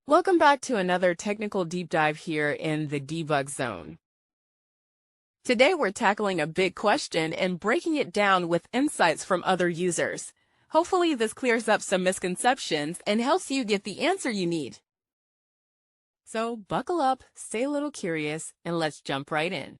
Welcome back to another technical deep dive here in the debug zone. Today we're tackling a big question and breaking it down with insights from other users. Hopefully this clears up some misconceptions and helps you get the answer you need. So buckle up, stay a little curious, and let's jump right in.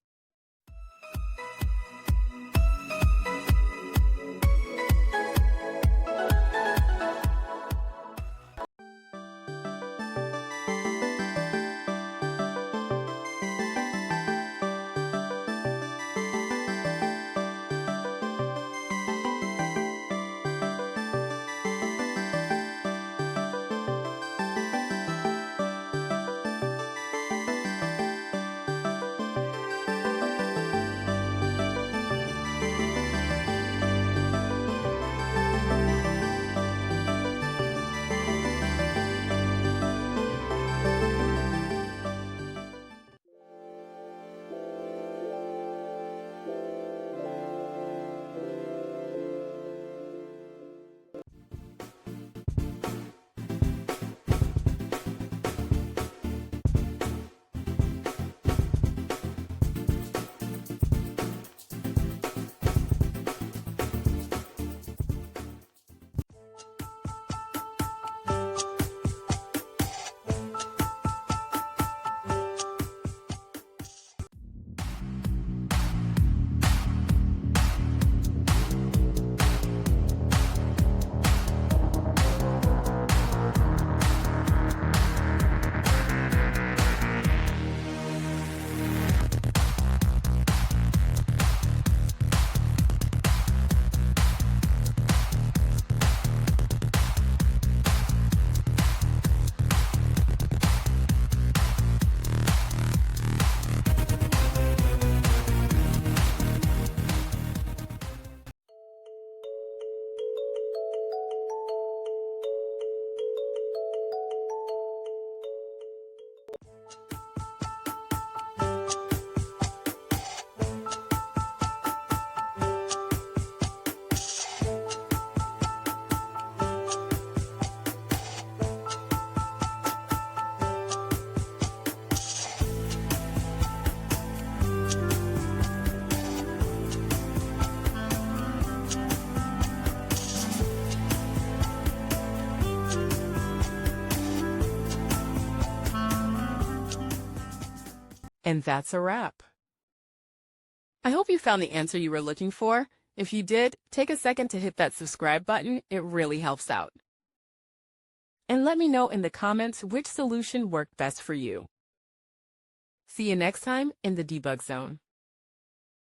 And that's a wrap. I hope you found the answer you were looking for. If you did, take a second to hit that subscribe button. It really helps out. And let me know in the comments which solution worked best for you. See you next time in the debug zone.